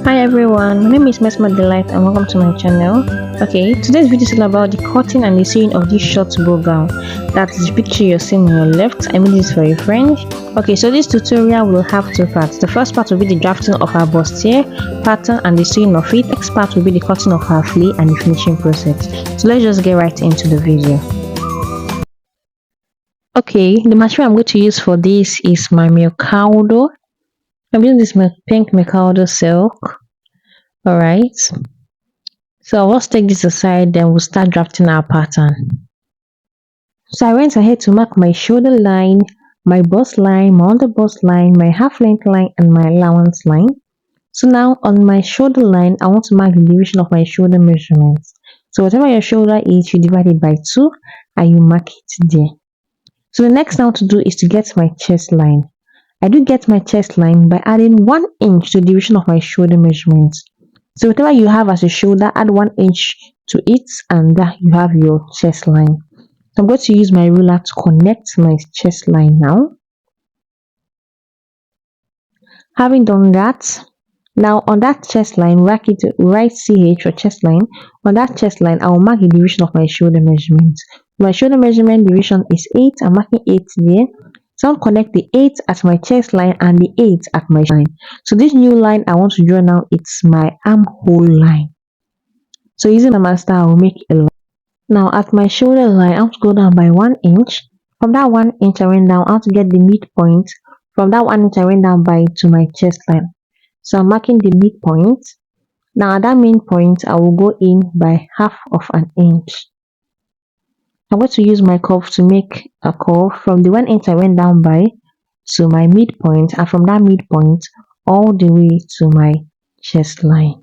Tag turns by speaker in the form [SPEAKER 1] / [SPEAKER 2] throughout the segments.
[SPEAKER 1] Hi everyone, my name is Mesma Delight and welcome to my channel. Okay, today's video is all about the cutting and the sewing of this short bow gown. That is the picture you're seeing on your left. I made this for a friend. Okay, so this tutorial will have two parts. The first part will be the drafting of our bustier pattern and the sewing of it. Next part will be the cutting of our flay and the finishing process. So let's just get right into the video. Okay, the material I'm going to use for this is my Mercado. I'm using this pink Mercado silk. Alright. So let's take this aside, then we'll start drafting our pattern. So I went ahead to mark my shoulder line, my bust line, my under bust line, my half length line, and my allowance line. So now on my shoulder line, I want to mark the division of my shoulder measurements. So whatever your shoulder is, you divide it by 2 and you mark it there. So the next now to do is to get my chest line. I do get my chest line by adding 1 inch to the division of my shoulder measurements. So whatever you have as a shoulder, add 1 inch to it and you have your chest line. So I'm going to use my ruler to connect my chest line now. Having done that, now on that chest line, write CH or chest line. On that chest line, I will mark the division of my shoulder measurement. My shoulder measurement division is 8. I'm marking 8 there. So I'll connect the 8 at my chest line and the 8 at my line. So this new line I want to draw now, it's my armhole line. So using a master, I will make a line. Now at my shoulder line, I want to go down by 1 inch. From that 1 inch I went down, I want to get the midpoint. From that 1 inch I went down by to my chest line. So I'm marking the midpoint. Now at that midpoint, I will go in by half of an inch. I'm going to use my curve to make a curve from the 1 inch I went down by to my midpoint, and from that midpoint all the way to my chest line.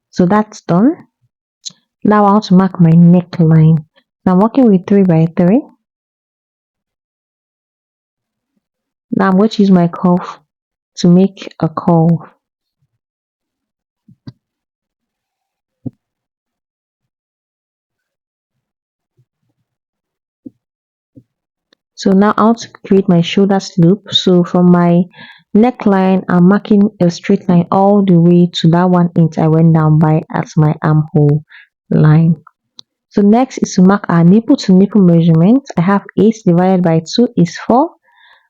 [SPEAKER 1] So that's done. Now I want to mark my neckline. Now I'm working with 3 by 3. Now I'm going to use my curve to make a curve. So now I want to create my shoulder loop. So from my neckline, I'm marking a straight line all the way to that 1 inch I went down by as my armhole line. So next is to mark our nipple to nipple measurement. I have 8 divided by 2 is 4.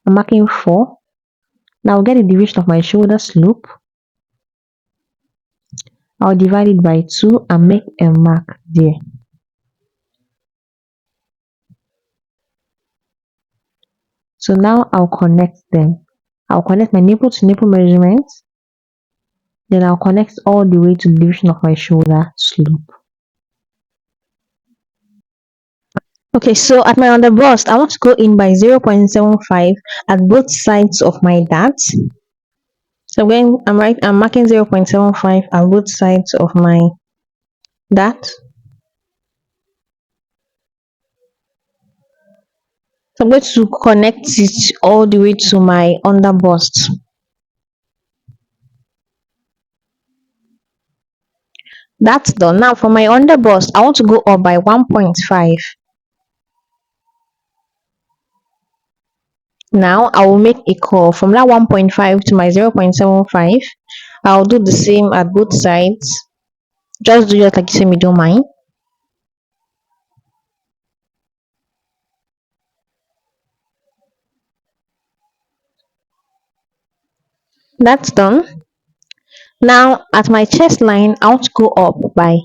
[SPEAKER 1] I'm marking 4. Now I'll get the division of my shoulder loop. I'll divide it by 2 and make a mark there. So now I'll connect them. I'll connect my nipple to nipple measurement. Then I'll connect all the way to the division of my shoulder loop. Okay, so at my under bust, I want to go in by 0.75 at both sides of my dart. So when I'm marking 0.75 at both sides of my dart. So I'm going to connect it all the way to my under bust. That's done. Now for my under bust, I want to go up by 1.5. Now I will make a curve from that 1.5 to my 0.75. I'll do the same at both sides. Just do it like you say me don't mind. That's done. Now at my chest line, I want to go up by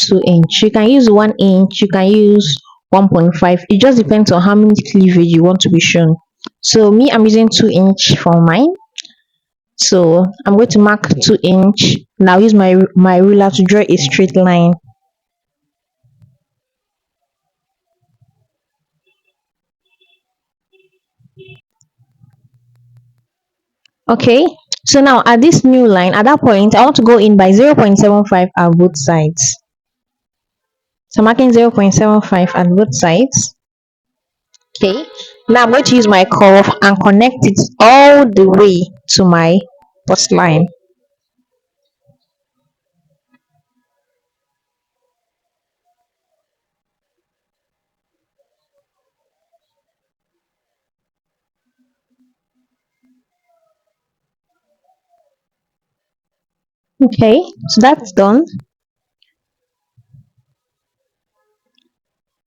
[SPEAKER 1] 2 inch. You can use 1 inch, you can use 1.5. It just depends on how many cleavage you want to be shown. So me, I'm using 2 inch for mine. So I'm going to mark 2 inch. Now use my ruler to draw a straight line. Okay, so now at this new line, at that point, I want to go in by 0.75 at both sides. So marking 0.75 at both sides. Okay, now I'm going to use my curve and connect it all the way to my bust line. Okay, so that's done.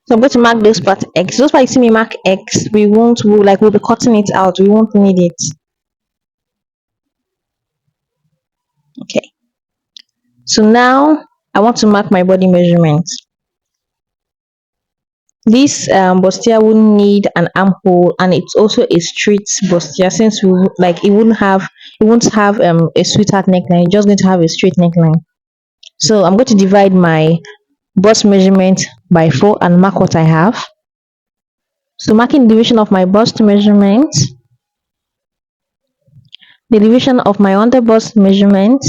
[SPEAKER 1] So I'm going to mark those parts X. Those parts you see me mark X, we'll be cutting it out. We won't need it. Okay. So now I want to mark my body measurement. This bustier will need an armhole, and it's also a straight bustier, since it won't have a sweetheart neckline. It's just going to have a straight neckline. So I'm going to divide my bust measurement by 4 and mark what I have. So marking the division of my bust measurement, the division of my under bust measurement,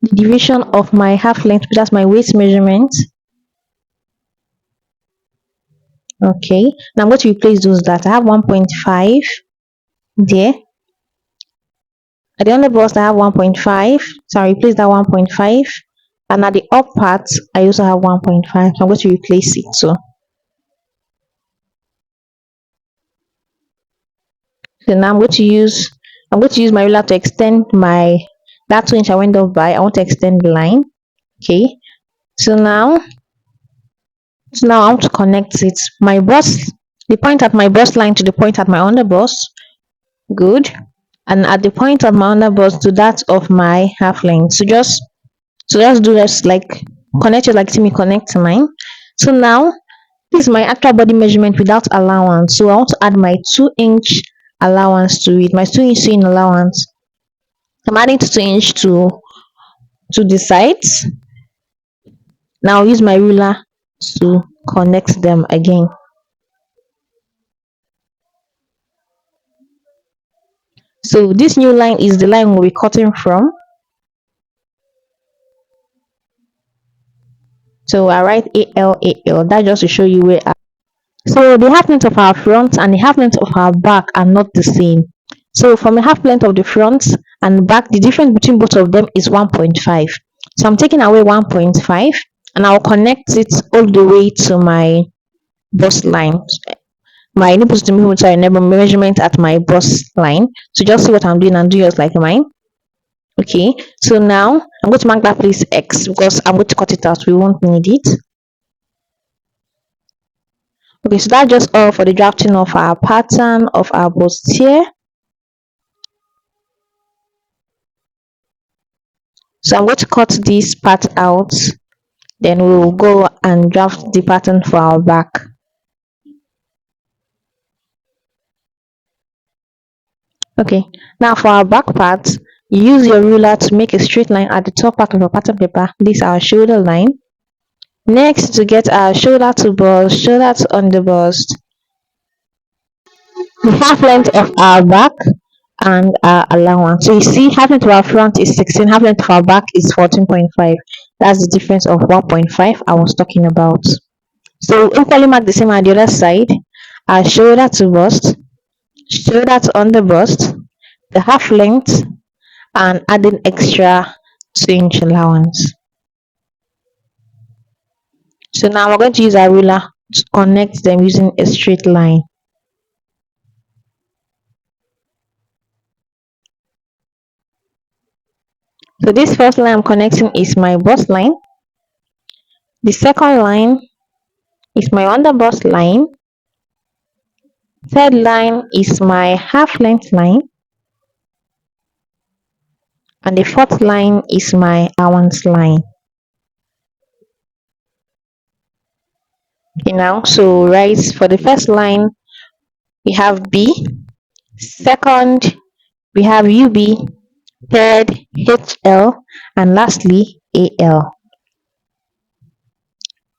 [SPEAKER 1] the division of my half length, that's my waist measurement. Okay, now I'm going to replace those that I have 1.5 there. At the under bust I have 1.5, so I replace that 1.5, and at the up part I also have 1.5, so I'm going to replace it. So now I'm going to use my ruler to extend my that 2 inch I went off by. I want to extend the line. Okay, so now I want to connect it. The point at my bust line to the point at my under bust. Good. And at the point of my under bust to that of my half length. So just do this, like connect it like see me connect mine. So now this is my actual body measurement without allowance. So I want to add my 2 inch allowance to it. My 2 inch sewing allowance. I'm adding 2 inch to the sides. Now I'll use my ruler to connect them again. So this new line is the line we'll be cutting from. So I write AL. That just to show you where. So the half length of our front and the half length of our back are not the same. So from the half length of the front and back, the difference between both of them is 1.5. So I'm taking away 1.5 and I'll connect it all the way to my bust line. My nipples to move to enable measurement at my bust line. So just see what I'm doing and do yours like mine. Okay, so now I'm going to mark that place X because I'm going to cut it out. We won't need it. Okay, so that's just all for the drafting of our pattern of our bustier. So I'm going to cut this part out, then we'll go and draft the pattern for our back. Okay, now for our back part, use your ruler to make a straight line at the top part of your pattern paper. This is our shoulder line. Next, to get our shoulder to bust, shoulder to under bust, the half length of our back and our allowance. So you see, half length of our front is 16, half length of our back is 14.5. That's the difference of 1.5 I was talking about. So equally mark the same at the other side. Our shoulder to bust, shoulder to under bust, the half length, and adding extra 2 inch allowance. So now we're going to use our ruler to connect them using a straight line. So this first line I'm connecting is my bust line. The second line is my under bust line. Third line is my half length line. And the fourth line is my allowance line. Okay, now so right for the first line we have B, second we have UB, third HL, and lastly AL.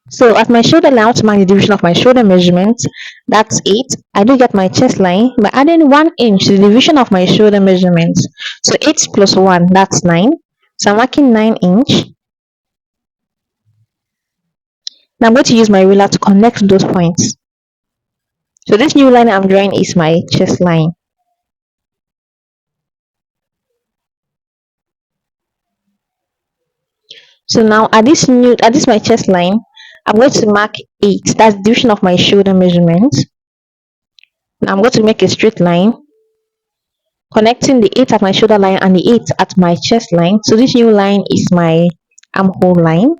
[SPEAKER 1] So at my shoulder line, I want to mark the division of my shoulder measurement. That's 8. I do get my chest line by adding 1 inch to the division of my shoulder measurement. So 8 plus 1, that's 9. So I'm marking 9 inch. Now I'm going to use my ruler to connect those points. So this new line I'm drawing is my chest line. So now at this my chest line, I'm going to mark 8. That's the division of my shoulder measurement. Now I'm going to make a straight line. connecting the 8 at my shoulder line and the 8 at my chest line. So this new line is my armhole line.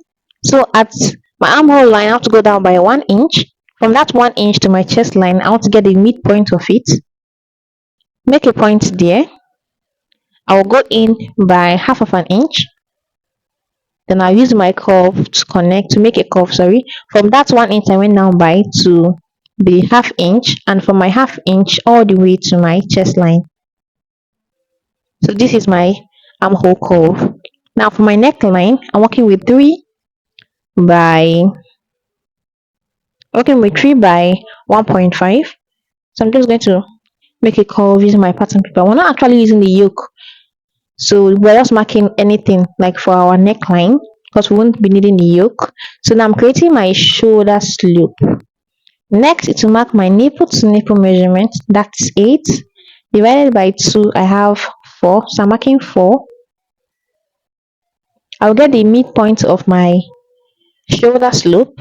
[SPEAKER 1] So at my armhole line, I have to go down by 1 inch. From that 1 inch to my chest line, I want to get the midpoint of it. Make a point there. I will go in by half of an inch. Then I'll use my curve to connect to make a curve. Sorry. From that 1 inch, I went down by to the half inch, and from my half inch all the way to my chest line. So this is my armhole curve. Now for my neckline, I'm working with 3 by 1.5. So I'm just going to make a curve using my pattern paper. We're not actually using the yoke, so we're just marking anything like for our neckline because we won't be needing the yoke. So now I'm creating my shoulder slope. Next is to mark my nipple to nipple measurement. That's 8 divided by 2. I have 4, so I'm marking 4. I'll get the midpoint of my shoulder slope.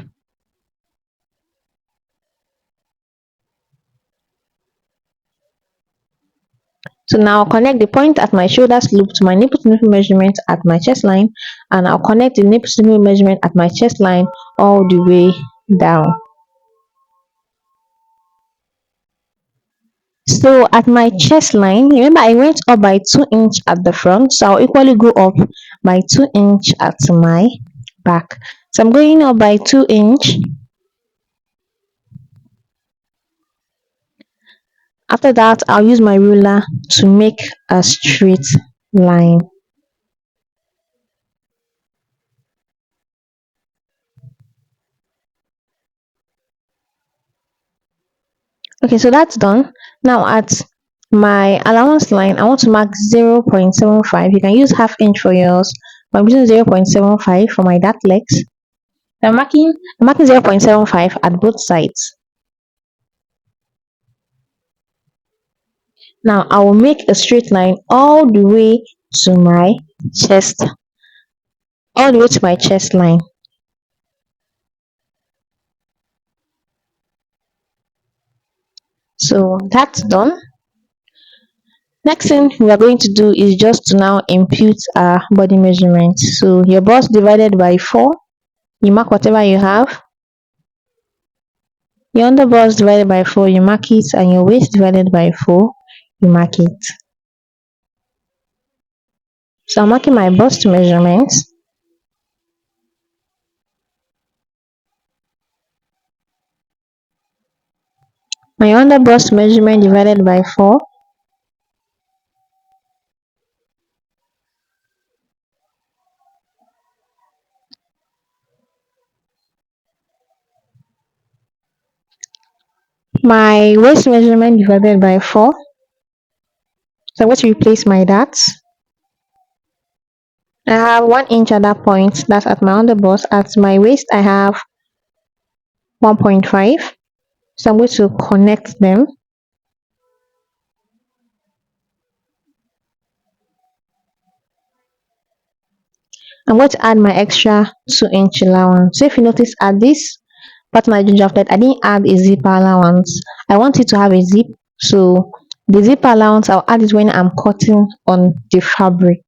[SPEAKER 1] So now I'll connect the point at my shoulder slope to my nipple to nipple measurement at my chest line, and I'll connect the nipple to nipple measurement at my chest line all the way down. So at my chest line, remember I went up by 2 inch at the front, so I'll equally go up by 2 inch at my back. So I'm going up by 2 inch. After that, I'll use my ruler to make a straight line. Okay, so that's done. Now at my allowance line, I want to mark 0.75. You can use half inch for yours, but I'm using 0.75 for my dart legs. I'm marking 0.75 at both sides. Now I will make a straight line all the way to my chest, all the way to my chest line. So that's done. Next thing we are going to do is just to now impute our body measurement. So your bust divided by 4, you mark whatever you have. Your underbust divided by 4, you mark it, and your waist divided by 4, you mark it. So I'm marking my bust measurement. My underbust measurement divided by 4. My waist measurement divided by 4. So I'm going to replace my darts. I have 1 inch at that point, that's at my underbust. At my waist, I have 1.5. So I'm going to connect them. I'm going to add my extra 2 inch allowance. So if you notice at this pattern I just drafted, I didn't add a zipper allowance. I want it to have a zip. So the zipper allowance, I'll add it when I'm cutting on the fabric.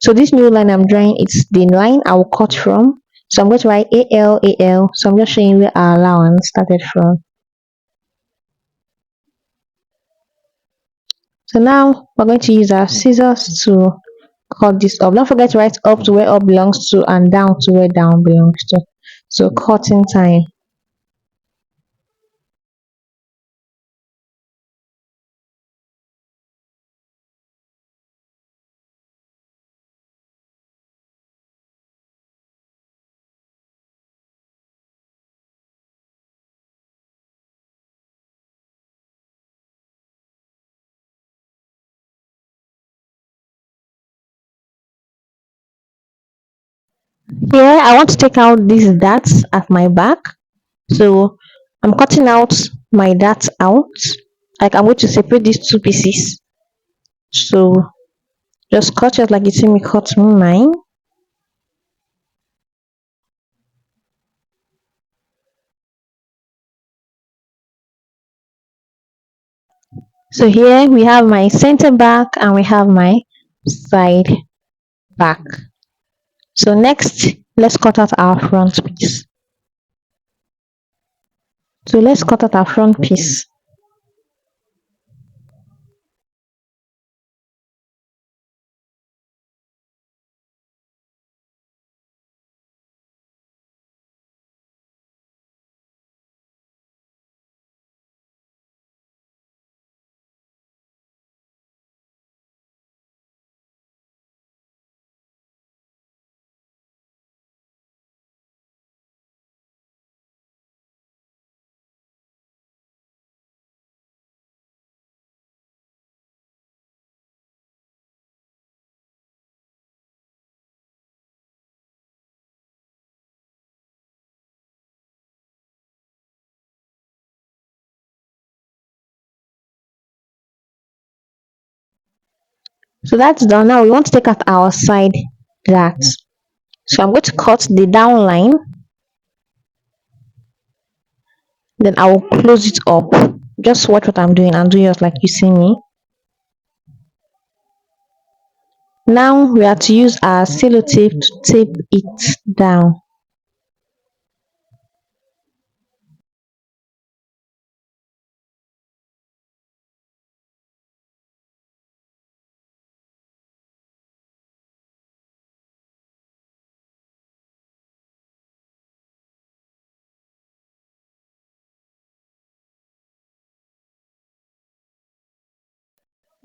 [SPEAKER 1] So this new line I'm drawing, it's the line I will cut from. So I'm going to write AL, AL. So I'm just showing where our allowance started from. So now we're going to use our scissors to cut this up. Don't forget to write up to where up belongs to and down to where down belongs to. So cutting time. Here I want to take out these darts at my back. So I'm cutting out my darts out. Like I'm going to separate these two pieces. So just cut it like you see me cut mine. So here we have my center back and we have my side back. So next, let's cut out our front piece. So let's cut out our front piece. So that's done. Now we want to take out our side that. So I'm going to cut the down line, then I will close it up. Just watch what I'm doing and do yours like you see me. Now we are to use our sellotape to tape it down.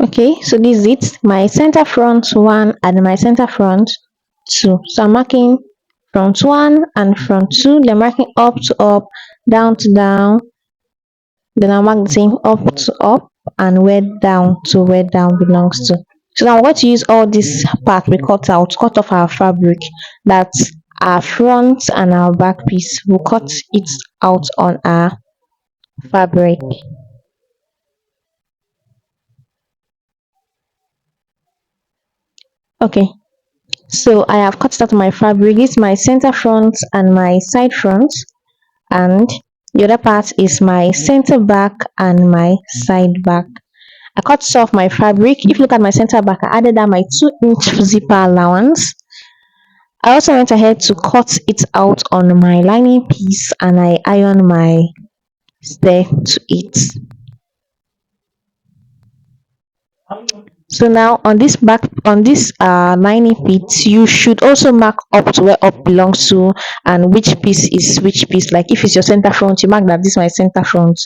[SPEAKER 1] Okay, so this is it. My center front one and my center front two. So I'm marking front one and front two. Then marking up to up, down to down. Then I mark the same up to up and where down to where down belongs to. So now I'm going to use all this part we cut out, cut off our fabric. That's our front and our back piece. We'll cut it out on our fabric. Okay, so I have cut out my fabric. This is my center front and my side front, and the other part is my center back and my side back. I cut off my fabric. If you look at my center back, I added that my 2-inch zipper allowance. I also went ahead to cut it out on my lining piece and I iron my stay to it. So now on this back, on this lining piece, you should also mark up to where up belongs to and which piece is which piece. Like if it's your center front, you mark that this is my center front,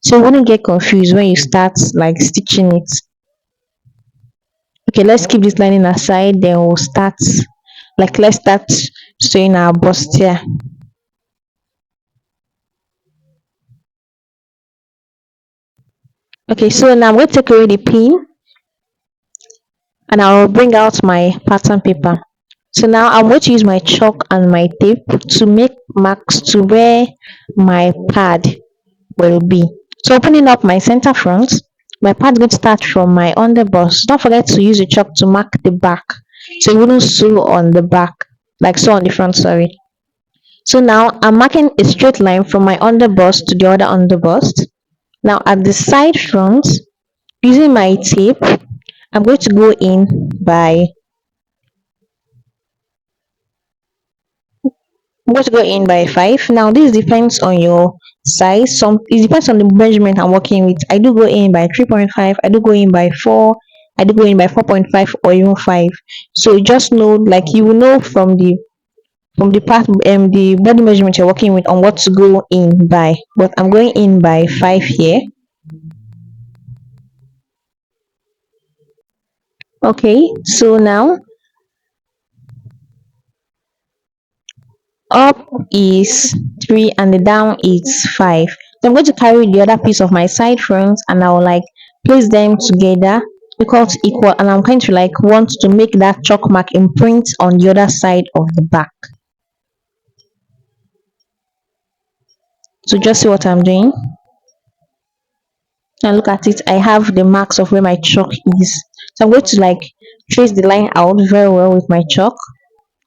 [SPEAKER 1] so you wouldn't get confused when you start like stitching it. Okay, let's keep this lining aside, then we'll start, like let's start sewing our bustier. Okay, so now I'm going to take away the pin and I'll bring out my pattern paper. So now I'm going to use my chalk and my tape to make marks to where my pad will be. So opening up my center front, my pad is going to start from my underbust. Don't forget to use your chalk to mark the back, so you wouldn't sew on the back, like sew on the front, sorry. So now I'm marking a straight line from my underbust to the other underbust. Now at the side front, using my tape, I'm going to go in by I'm going to go in by 5. Now this depends on your size. Some it depends on the measurement I'm working with. I do go in by 3.5, I do go in by 4, I do go in by 4.5 or even 5. So just know, like you will know from the part the body measurement you're working with on what to go in by. But I'm going in by 5 here. Okay, so now up is 3 and the down is 5. So I'm going to carry the other piece of my side front and I will like place them together because equal, and I'm going to like want to make that chalk mark imprint on the other side of the back. So just see what I'm doing and look at it. I have the marks of where my chalk is. So I'm going to like trace the line out very well with my chalk.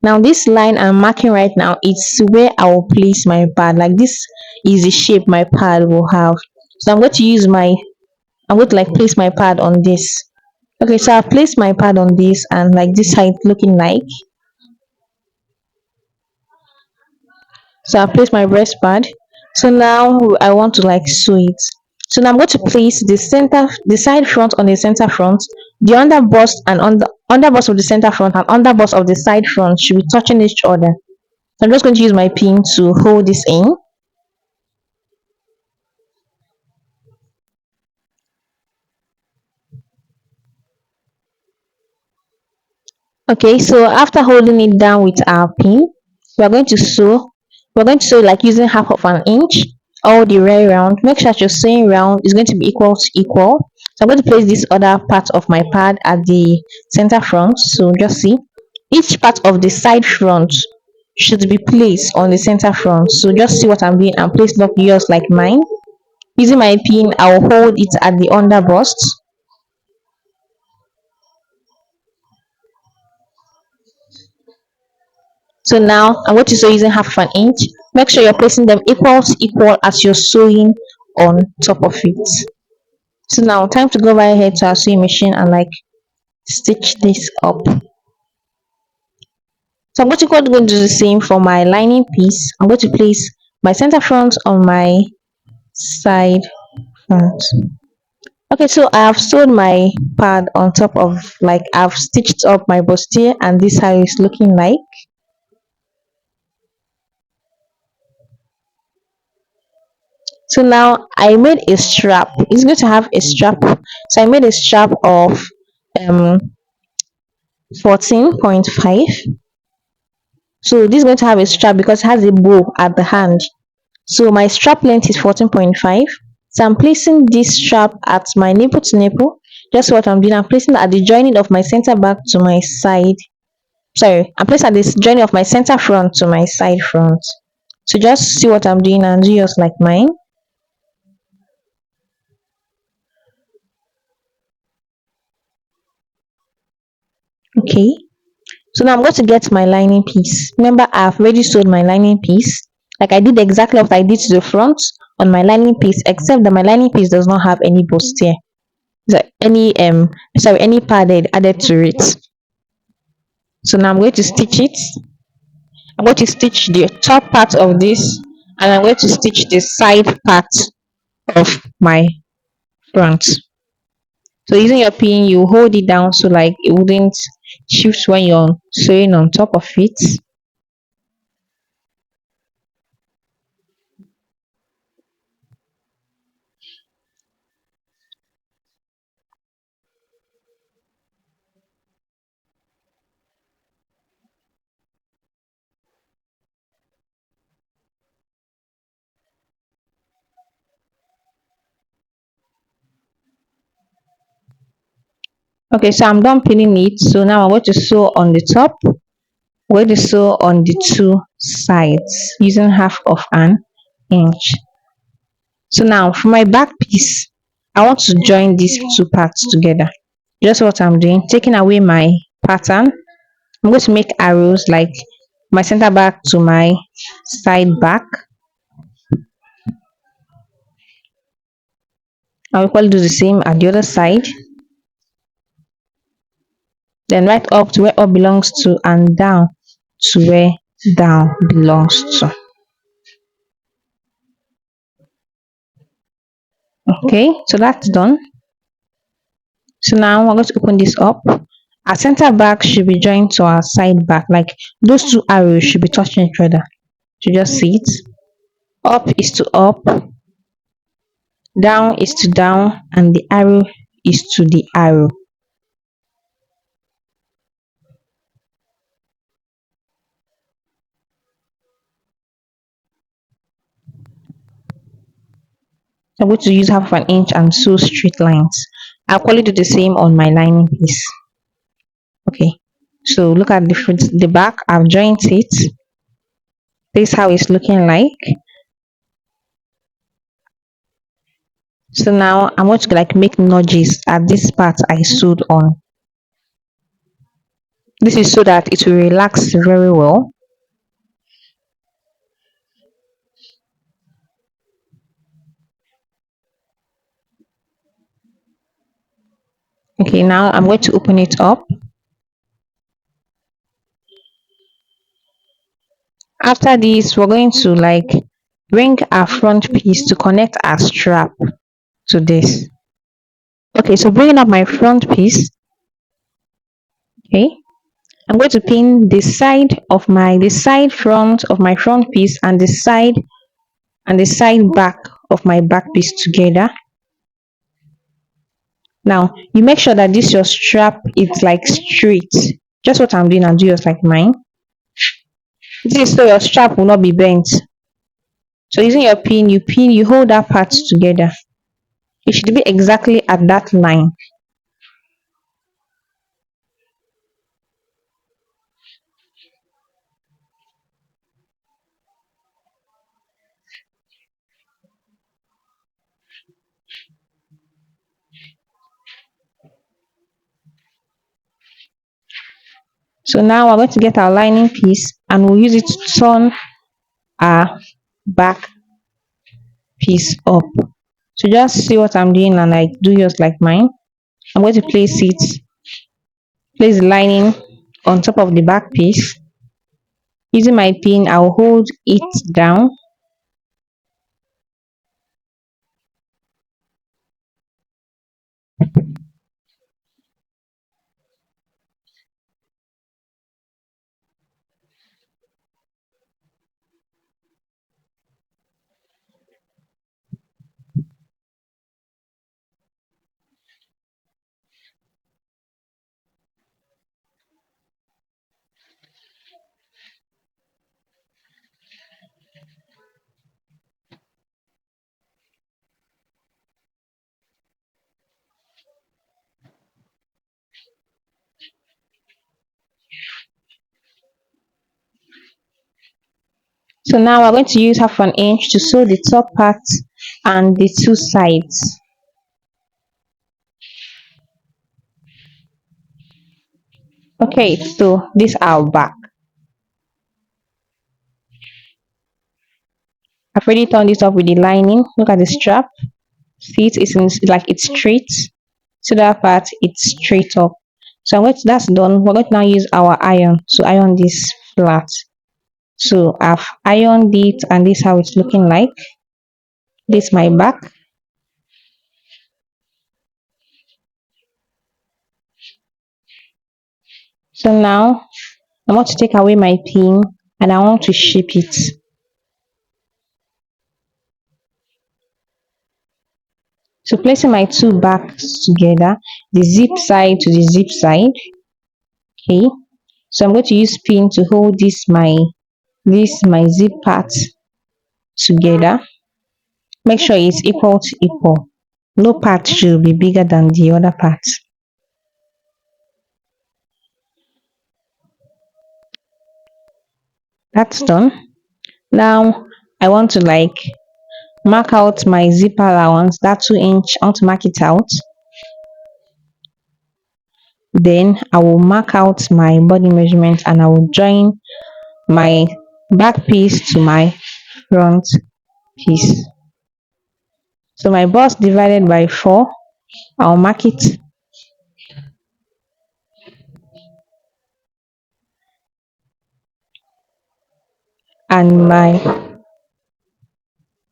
[SPEAKER 1] Now this line I'm marking right now, it's where I will place my pad. Like this is the shape my pad will have. So I'm going to use my I'm going to like place my pad on this. Okay, so I've placed my pad on this and like this side looking like. So I've placed my breast pad. So now I want to like sew it. So now I'm going to place the side front on the center front, the under bust and under bust of the center front and under bust of the side front should be touching each other. So I'm just going to use my pin to hold this in. Okay, so after holding it down with our pin, we're going to sew. We're going to sew like using half of an inch all the way around. Make sure that your sewing round is going to be equal to equal. So I'm going to place this other part of my pad at the center front. So just see, each part of the side front should be placed on the center front. So just see what I'm doing and place up yours like mine. Using my pin, I'll hold it at the under bust. So now I'm going to sew using half an inch. Make sure you're placing them equal to equal as you're sewing on top of it. So now time to go right ahead to our sewing machine and like stitch this up. So I'm going to go and do the same for my lining piece. I'm going to place my center front on my side front. Okay, so I have sewed my pad on top of like I've stitched up my bustier and this how it's looking like. So now I made a strap. It's going to have a strap. So I made a strap of um 14.5. So this is going to have a strap because it has a bow at the hand. So my strap length is 14.5. So I'm placing this strap at my nipple to nipple. Just what I'm doing. I'm placing it at the joining of my center back to my side. Sorry, I'm placing at this joining of my center front to my side front. So just see what I'm doing and do yours like mine. Okay. So now I'm going to get my lining piece. Remember, I've already sewed my lining piece. Like I did exactly what I did to the front on my lining piece, except that my lining piece does not have any bustier. Any any padded added to it. So now I'm going to stitch it. I'm going to stitch the top part of this and I'm going to stitch the side part of my front. So using your pin, you hold it down so like it wouldn't shift when you're sewing on top of it. Okay, so I'm done pinning it. So now I'm going to sew on the top. I'm going to sew on the two sides using half of an inch. So now for my back piece, I want to join these two parts together. Just what I'm doing, taking away my pattern. I'm going to make arrows like my center back to my side back. I'll equally do the same at the other side. Then right up to where up belongs to and down to where down belongs to. Okay, so that's done. So now we're going to open this up. Our center back should be joined to our side back. Like those two arrows should be touching each other. You just see it. Up is to up, down is to down, and the arrow is to the arrow. So I'm going to use half of an inch and sew straight lines. I'll probably do the same on my lining piece. Okay, so look at the back. I've joined it. This is how it's looking like. So now I'm going to like make nudges at this part I sewed on. This is so that it will relax very well. Okay, now I'm going to open it up. After this, we're going to like bring our front piece to connect our strap to this. Okay, so bringing up my front piece, okay, I'm going to pin the side front of my front piece and the side back of my back piece together. Now you make sure that this your strap is like straight. Just what I'm doing, and do yours like mine. This so your strap will not be bent. So using your pin, you hold that part together. It should be exactly at that line. So now we're going to get our lining piece and we'll use it to turn our back piece up. So just see what I'm doing and like do yours like mine. I'm going to place the lining on top of the back piece. Using my pin, I'll hold it down. So now we're going to use half an inch to sew the top part and the two sides. Okay, so this our back. I've already turned this up with the lining. Look at the strap. See it, like it's straight. So that part it's straight up. So that's done. We're going to now use our iron to iron this flat. So I've ironed it and this is how it's looking like. This is my back. So now I want to take away my pin and I want to shape it. So placing my two backs together, the zip side to the zip side. Okay. So I'm going to use pin to hold this my zip part together. Make sure it's equal to equal. No part should be bigger than the other part. That's done. Now I want to like mark out my zipper allowance, that 2 inch. I want to mark it out. Then I will mark out my body measurement and I will join my back piece to my front piece. So my bust divided by 4, I'll mark it, and my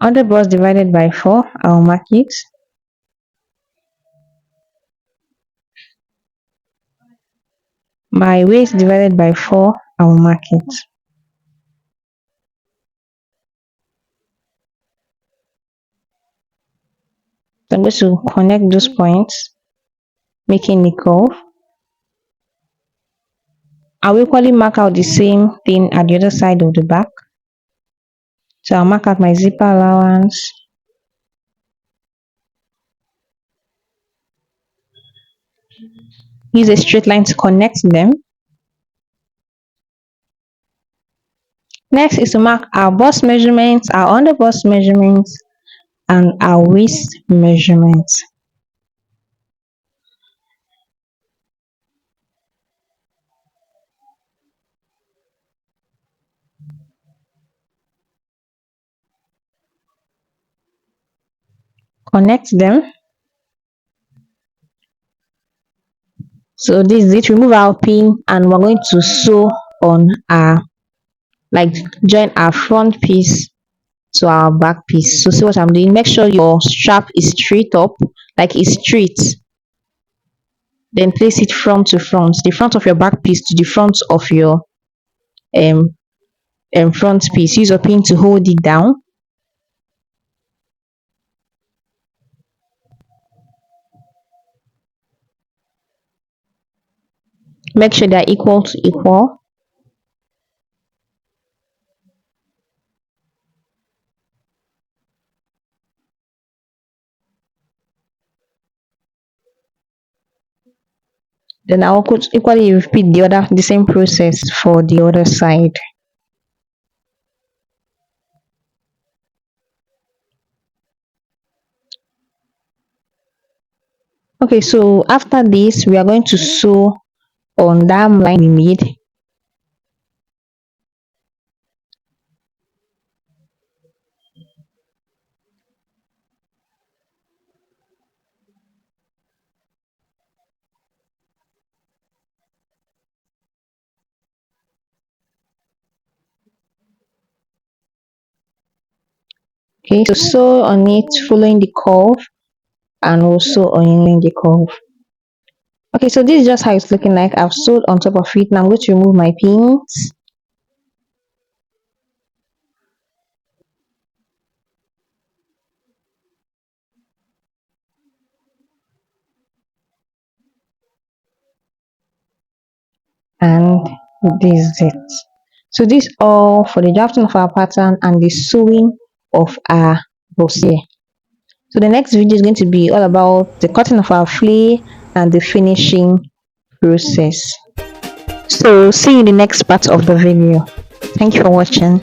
[SPEAKER 1] other bust divided by 4, I'll mark it. My waist divided by 4, I'll mark it. So I'm going to connect those points, making a curve. I'll equally mark out the same thing at the other side of the back. So I'll mark out my zipper allowance. Use a straight line to connect them. Next is to mark our bust measurements, our under bust measurements, and our waist measurements. Connect them. So this is it. Remove our pin and we're going to sew on our, like, join our front piece to our back piece. So see what I'm doing. Make sure your strap is straight up, like it's straight. Then place it front to front, the front of your back piece to the front of your um, front piece. Use a pin to hold it down. Make sure they're equal to equal. Then I will equally repeat the same process for the other side. Okay, so after this, we are going to sew on that line we made. Okay, so sew on it following the curve and also on the curve. Okay, so this is just how it's looking like. I've sewed on top of it. Now I'm going to remove my pins. And this is it. So this is all for the drafting of our pattern and the sewing of our bustier. So the next video is going to be all about the cutting of our flay and the finishing process. So see you in the next part of the video. Thank you for watching.